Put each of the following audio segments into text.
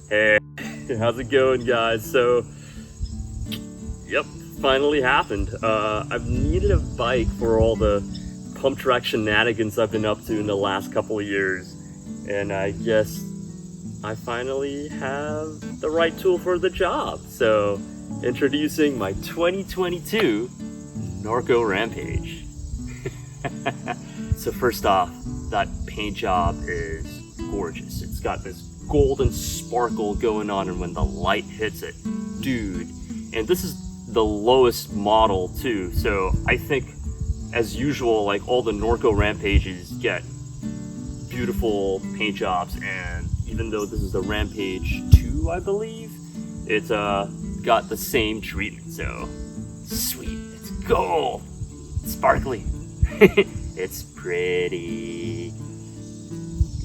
Hey, how's it going, guys? So, yep, finally happened. I've needed a bike for all the pump track shenanigans I've been up to in the last couple of years, and I guess I finally have the right tool for the job. So, introducing my 2022 Norco Rampage. So first off, that paint job is gorgeous. It's got this golden sparkle going on, and when the light hits it, dude. And this is the lowest model too, so I think, as usual, like all the Norco Rampages get beautiful paint jobs, and even though this is the Rampage 2, I believe, it's got the same treatment. So sweet, it's gold, sparkly. It's pretty.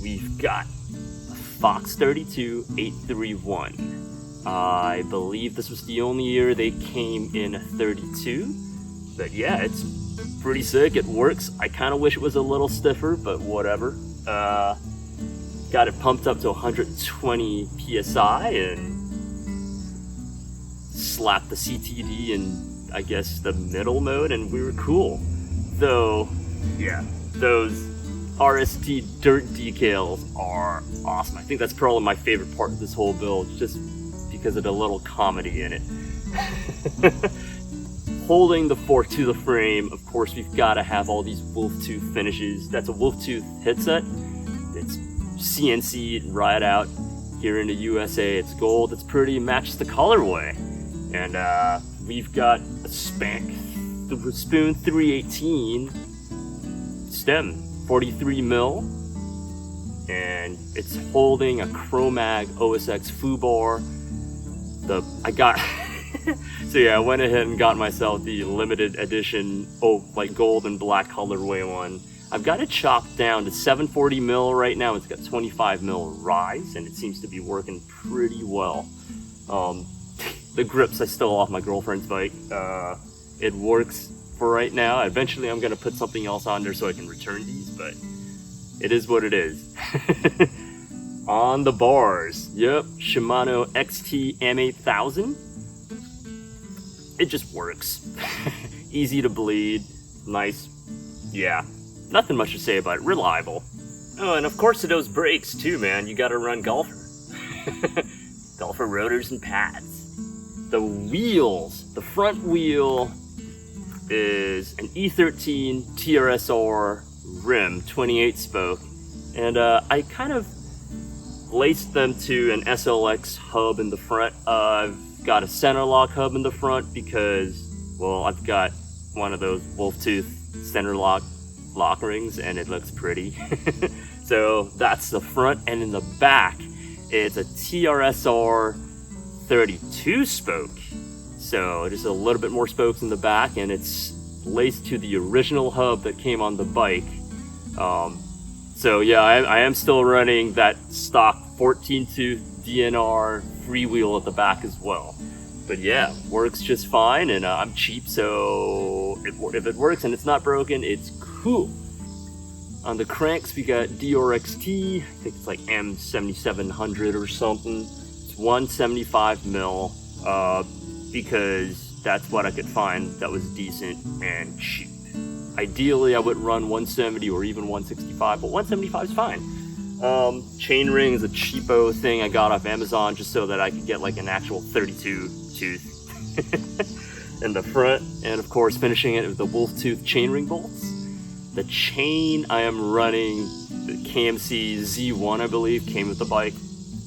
We've got a Fox 32 831. I believe this was the only year they came in a 32, but yeah, it's pretty sick. It works. I kind of wish it was a little stiffer, but whatever. Got it pumped up to 120 psi and slapped the CTD in, I guess, the middle mode, and we were cool. Though, yeah, those RST Dirt Decals are awesome. I think that's probably my favorite part of this whole build, just because of the little comedy in it. Holding the fork to the frame, of course, we've got to have all these wolf tooth finishes. That's a wolf tooth headset. It's CNC'd right out here in the USA. It's gold. It's pretty, matches the colorway. And we've got a Spank the Spoon 318 stem, 43 mil, and it's holding a Chromag OSX Fubar. So yeah, I went ahead and got myself the limited edition, like gold and black colorway one. I've got it chopped down to 740 mil right now. It's got 25 mil rise, and it seems to be working pretty well. The grips I stole off my girlfriend's bike. It works for right now. Eventually I'm gonna put something else on there so I can return these, but it is what it is. On the bars, yep, Shimano XT M8000. It just works. Easy to bleed, nice, yeah, nothing much to say about it, reliable. Oh, and of course to those brakes too, man, you gotta run Galfer. Galfer rotors and pads. The wheels, the front wheel is an E13 TRSr rim, 28 spoke, and I kind of laced them to an SLX hub in the front. I've got a center lock hub in the front because, well, I've got one of those wolf tooth center lock rings, and it looks pretty. So that's the front, and in the back, it's a TRSr 32 spoke, so just a little bit more spokes in the back, and it's laced to the original hub that came on the bike. So yeah, I am still running that stock 14 tooth DNR Freewheel at the back as well. But yeah, works just fine, and I'm cheap, so if it works and it's not broken, it's cool. On the cranks, we got XT. I think it's like M7700 or something. 175 mil, because that's what I could find that was decent and cheap. Ideally, I would run 170 or even 165, but 175 is fine. Chainring is a cheapo thing I got off Amazon just so that I could get like an actual 32 tooth in the front, and of course finishing it with the wolf tooth chainring bolts. The chain, I am running the KMC Z1, I believe, came with the bike.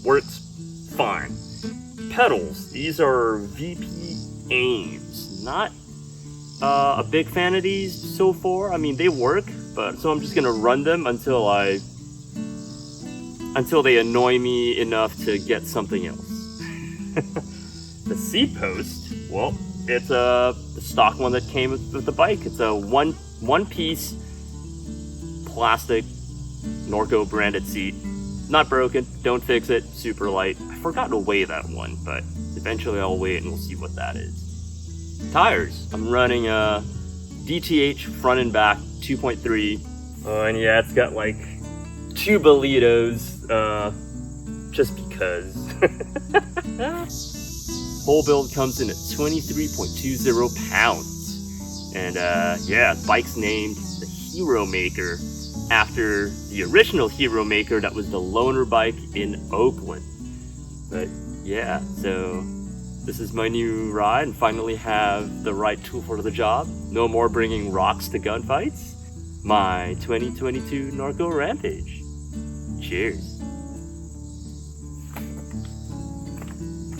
Works fine. Pedals, these are VP Aims. Not a big fan of these so far. I mean, they work, but so I'm just gonna run them until they annoy me enough to get something else. The Seatpost, well, it's the stock one that came with the bike. It's a one piece plastic Norco branded seat. Not broken, don't fix it, super light. I forgot to weigh that one, but eventually I'll weigh it and we'll see what that is. Tires, I'm running a DTH front and back 2.3. And yeah, it's got like 2 Bolitos, just because. Whole build comes in at 23.20 pounds. And yeah, the bike's named the Heromaker after the original Heromaker that was the loaner bike in Oakland. But yeah, so this is my new ride and finally have the right tool for the job. No more bringing rocks to gunfights. My 2022 Norco Rampage. Cheers.